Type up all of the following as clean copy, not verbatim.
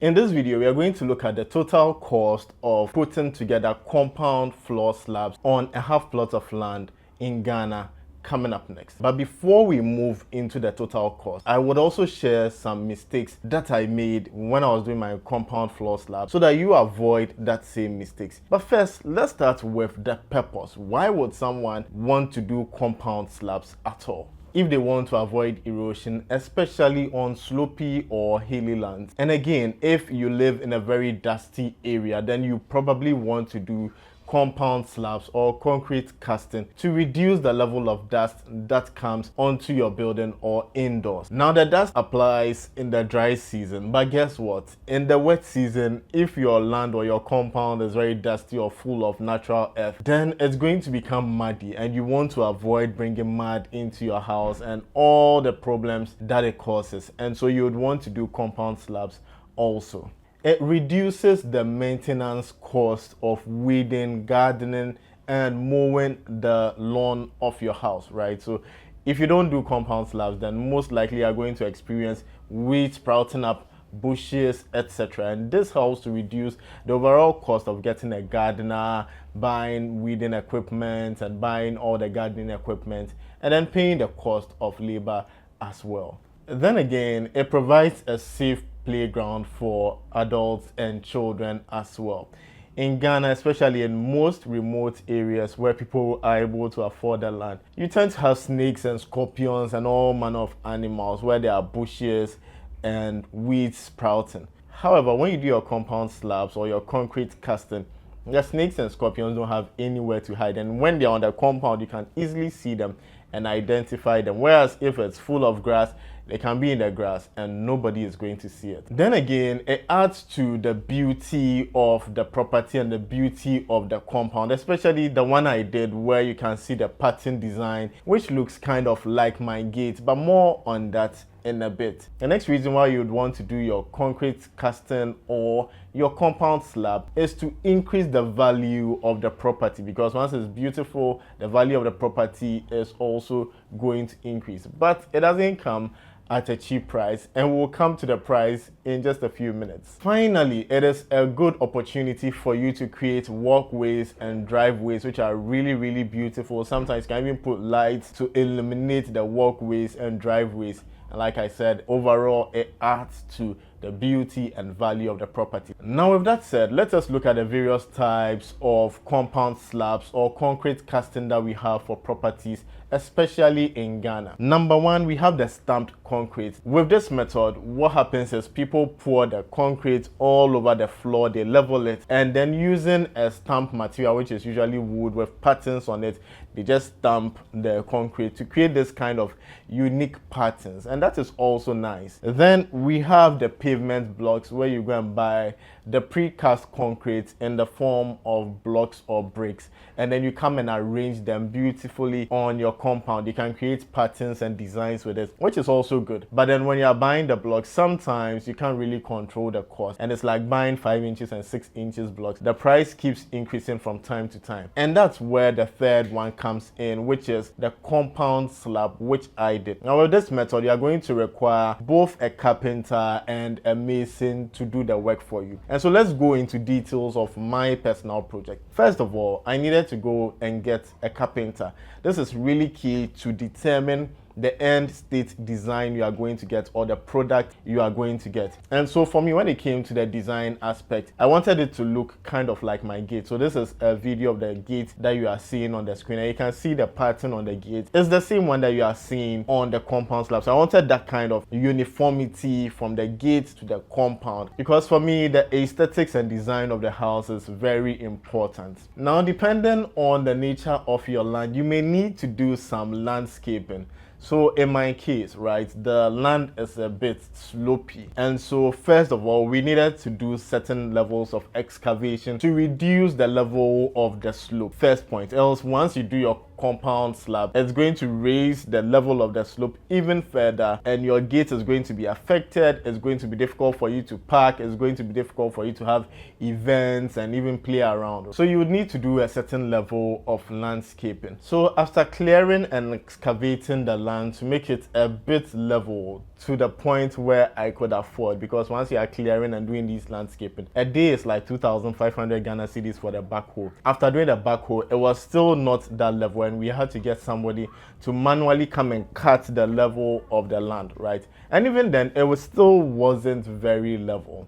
In this video, we are going to look at the total cost of putting together compound floor slabs on a half plot of land in Ghana coming up next. But before we move into the total cost, I would also share some mistakes that I made when I was doing my compound floor slab so that you avoid that same mistakes. But first, let's start with the purpose. Why would someone want to do compound slabs at all? If they want to avoid erosion, especially on slopey or hilly lands. And again, if you live in a very dusty area, then you probably want to do compound slabs or concrete casting to reduce the level of dust that comes onto your building or indoors. Now the dust applies in the dry season, but guess what? In the wet season, if your land or your compound is very dusty or full of natural earth, then it's going to become muddy, and you want to avoid bringing mud into your house and all the problems that it causes. And so you would want to do compound slabs also. It reduces the maintenance cost of weeding, gardening, and mowing the lawn of your house, right? So if you don't do compound slabs, then most likely you're going to experience weeds sprouting up, bushes, etc. And this helps to reduce the overall cost of getting a gardener, buying weeding equipment, and buying all the gardening equipment, and then paying the cost of labor as well. Then again, it provides a safe playground for adults and children as well. In Ghana, especially in most remote areas where people are able to afford the land, you tend to have snakes and scorpions and all manner of animals where there are bushes and weeds sprouting. However, when you do your compound slabs or your concrete casting, the snakes and scorpions don't have anywhere to hide, and when they're on the compound, you can easily see them and identify them. Whereas if it's full of grass, they can be in the grass and nobody is going to see it. Then again, it adds to the beauty of the property and the beauty of the compound, especially the one I did where you can see the pattern design, which looks kind of like my gate, but more on that in a bit. The next reason why you would want to do your concrete casting or your compound slab is to increase the value of the property, because once it's beautiful, the value of the property is also going to increase. But it doesn't come at a cheap price, and we'll come to the price in just a few minutes. Finally, it is a good opportunity for you to create walkways and driveways which are really beautiful. Sometimes you can even put lights to illuminate the walkways and driveways. And like I said, overall it adds to the beauty and value of the property. Now with that said, let us look at the various types of compound slabs or concrete casting that we have for properties, especially in Ghana. Number one, we have the stamped concrete. With this method, what happens is people pour the concrete all over the floor, they level it, and then using a stamped material, which is usually wood with patterns on it, they just stamp the concrete to create this kind of unique patterns, and that is also nice. Then we have the pavement blocks, where you go and buy the precast concrete in the form of blocks or bricks, and then you come and arrange them beautifully on your compound. You can create patterns and designs with it, which is also good. But then when you're buying the blocks, sometimes you can't really control the cost, and it's like buying 5 inches and 6 inches blocks. The price keeps increasing from time to time, and that's where the third one comes in, which is the compound slab, which I did. Now with this method, you are going to require both a carpenter and a mason to do the work for you. And so let's go into details of my personal project. First of all, I needed to go and get a carpenter. This is really key to determine the end state design you are going to get or the product you are going to get. And so for me, when it came to the design aspect, I wanted it to look kind of like my gate. So this is a video of the gate that you are seeing on the screen, and you can see the pattern on the gate. It's the same one that you are seeing on the compound slab. So I wanted that kind of uniformity from the gate to the compound, because for me, the aesthetics and design of the house is very important. Now, depending on the nature of your land, you may need to do some landscaping. So in my case, right, the land is a bit slopey, and so first of all, we needed to do certain levels of excavation to reduce the level of the slope. First point. Else, once you do your compound slab, it's going to raise the level of the slope even further, and your gate is going to be affected. It's going to be difficult for you to park. It's going to be difficult for you to have events and even play around. So you would need to do a certain level of landscaping. So after clearing and excavating the land to make it a bit level to the point where I could afford, because once you are clearing and doing these landscaping, a day is like 2,500 Ghana cedis for the backhoe. After doing the backhoe, it was still not that level, and we had to get somebody to manually come and cut the level of the land, right? And even then, it was still wasn't very level.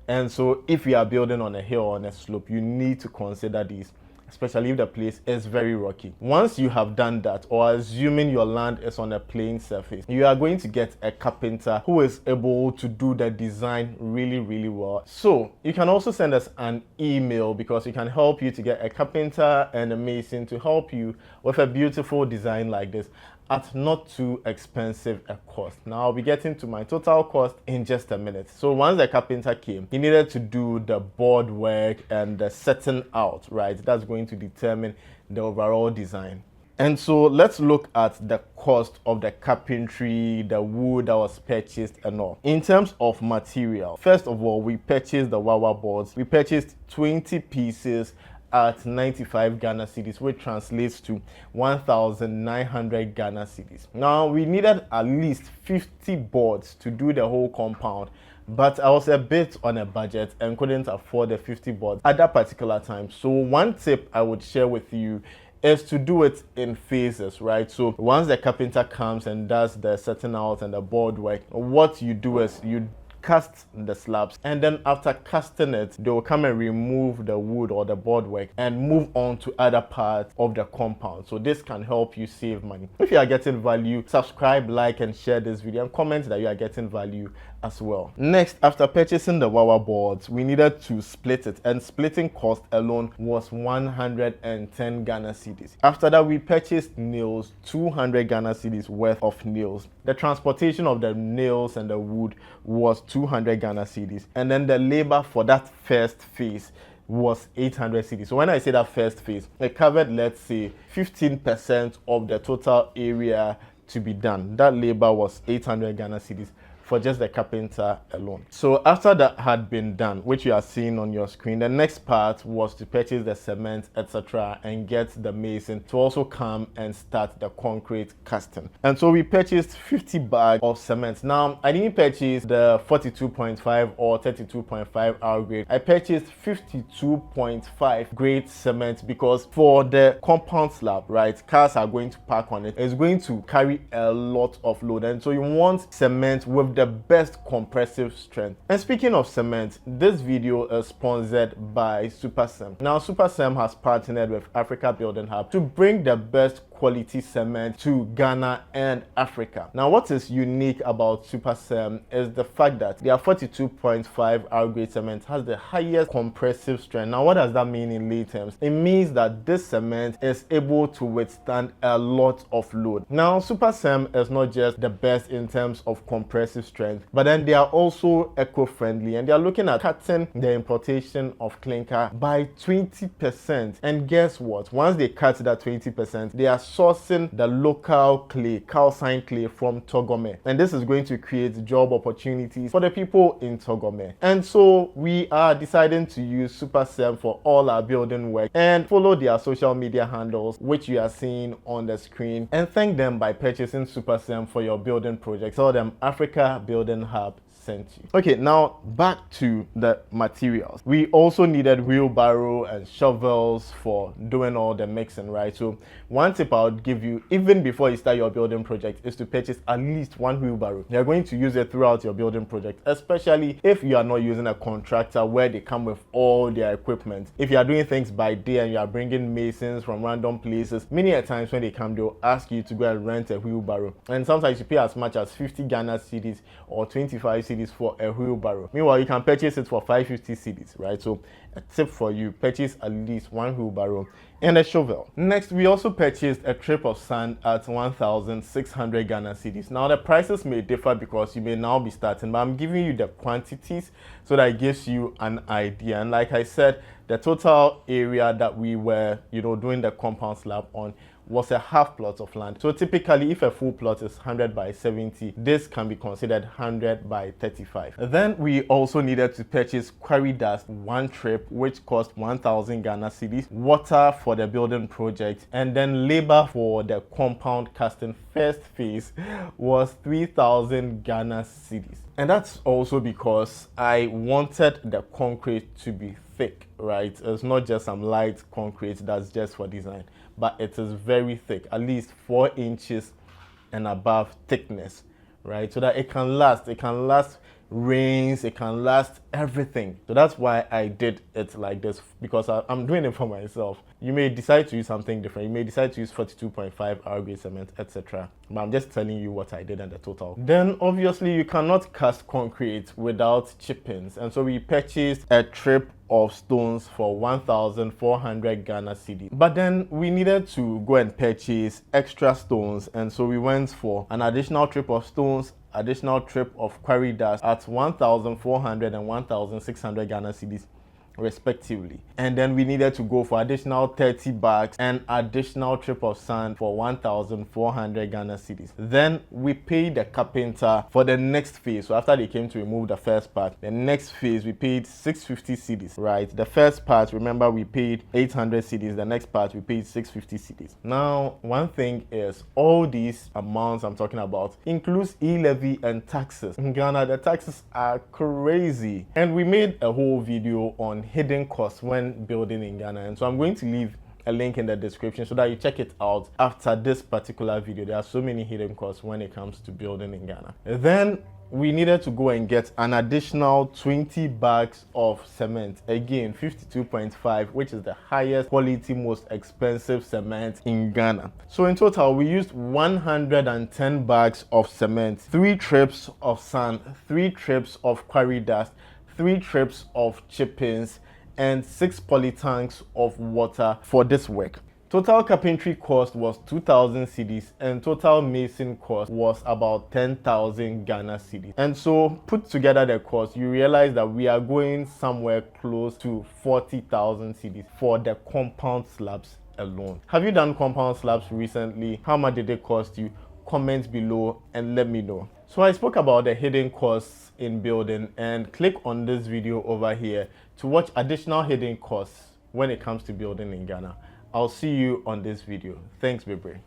And so if you are building on a hill or on a slope, you need to consider these, especially if the place is very rocky. Once you have done that, or assuming your land is on a plain surface, you are going to get a carpenter who is able to do the design really well. So you can also send us an email, because we can help you to get a carpenter and a mason to help you with a beautiful design like this at not too expensive a cost. Now I'll be getting to my total cost in just a minute. So once the carpenter came, he needed to do the board work and the setting out, right? That's going to determine the overall design. And so let's look at the cost of the carpentry, the wood that was purchased and all. In terms of material, first of all, we purchased the Wawa boards. We purchased 20 pieces at 95 Ghana cedis, which translates to 1,900 Ghana cedis. Now we needed at least 50 boards to do the whole compound, but I was a bit on a budget and couldn't afford the 50 boards at that particular time. So one tip I would share with you is to do it in phases, right? So once the carpenter comes and does the setting out and the board work, what you do is you cast the slabs, and then after casting it, they will come and remove the wood or the board work and move on to other parts of the compound. So this can help you save money. If you are getting value, subscribe, like, and share this video, and comment that you are getting value as well. Next, after purchasing the Wawa boards, we needed to split it, and splitting cost alone was 110 Ghana cedis. After that, we purchased nails, 200 Ghana cedis worth of nails. The transportation of the nails and the wood was 200 Ghana cedis, and then the labor for that first phase was 800 cedis. So when I say that first phase, it covered, let's say, 15% of the total area to be done. That labor was 800 Ghana cedis for just the carpenter alone. So after that had been done, which you are seeing on your screen, the next part was to purchase the cement, etc., and get the mason to also come and start the concrete casting. And so we purchased 50 bags of cement. Now I didn't purchase the 42.5 or 32.5 R grade. I purchased 52.5 grade cement, because for the compound slab, right, cars are going to park on it. It's going to carry a lot of load, and so you want cement with the best compressive strength. And speaking of cement, this video is sponsored by SuperCem. Now SuperCem has partnered with Africa Building Hub to bring the best quality cement to Ghana and Africa. Now what is unique about SuperCem is the fact that their 42.5 R grade cement has the highest compressive strength. Now what does that mean in lay terms? It means that this cement is able to withstand a lot of load. Now SuperCem is not just the best in terms of compressive strength, but then they are also eco-friendly, and they are looking at cutting the importation of clinker by 20%. And guess what? Once they cut that 20%, they are sourcing the local clay, calcined clay, from Togome, and this is going to create job opportunities for the people in Togome. And so we are deciding to use SuperCem for all our building work, and follow their social media handles, which you are seeing on the screen, and thank them by purchasing SuperCem for your building project. Tell them Africa Building Hub sent you. Okay, now back to the materials. We also needed wheelbarrow and shovels for doing all the mixing, right? So one tip I would give you, even before you start your building project, is to purchase at least one wheelbarrow. You're going to use it throughout your building project, especially if you are not using a contractor where they come with all their equipment. If you are doing things by day and you are bringing masons from random places, many a times when they come, they'll ask you to go and rent a wheelbarrow, and sometimes you pay as much as 50 Ghana cedis or 25 cedis for a wheelbarrow. Meanwhile, you can purchase it for 550 cedis, right? So a tip for you, purchase at least one wheelbarrow and a shovel. Next, we also purchased a trip of sand at 1,600 Ghana cedis. Now the prices may differ because you may now be starting, but I'm giving you the quantities so that it gives you an idea. And like I said, the total area that we were, doing the compound slab on was a half plot of land. So typically, if a full plot is 100 by 70, this can be considered 100 by 35. Then we also needed to purchase quarry dust, one trip, which cost 1,000 Ghana cedis, water for the building project, and then labor for the compound casting first phase was 3,000 Ghana cedis. And that's also because I wanted the concrete to be thick, right? It's not just some light concrete that's just for design, but it is very thick, at least 4 inches and above thickness, right? So that it can last rains, it can last everything. So that's why I did it like this, because I'm doing it for myself. You may decide to use something different. You may decide to use 42.5 R-grade cement, etc. But I'm just telling you what I did and the total. Then obviously you cannot cast concrete without chippings, and so we purchased a trip of stones for 1,400 Ghana cedi. But then we needed to go and purchase extra stones, and so we went for an additional trip of stones, additional trip of quarry dust at 1,400 and 1,600 Ghana cedis respectively. And then we needed to go for additional 30 bags and additional trip of sand for 1,400 Ghana cedis. Then we paid the carpenter for the next phase. So after they came to remove the first part, the next phase we paid 650 cedis, right? The first part, remember, we paid 800 cedis. The next part we paid 650 cedis. Now, one thing is, all these amounts I'm talking about includes e-levy and taxes. In Ghana, the taxes are crazy. And we made a whole video on hidden costs when building in Ghana, and so I'm going to leave a link in the description so that you check it out after this particular video. There are so many hidden costs when it comes to building in Ghana. Then we needed to go and get an additional 20 bags of cement, again 52.5, which is the highest quality, most expensive cement in Ghana. So in total we used 110 bags of cement, 3 trips of sand, 3 trips of quarry dust, 3 trips of chippings, and 6 polytanks of water for this work. Total carpentry cost was 2,000 cedis, and total mason cost was about 10,000 Ghana cedis. And so put together the cost, you realize that we are going somewhere close to 40,000 cedis for the compound slabs alone. Have you done compound slabs recently? How much did it cost you? Comment below and let me know. So I spoke about the hidden costs in building, and click on this video over here to watch additional hidden costs when it comes to building in Ghana. I'll see you on this video. Thanks, Bebre.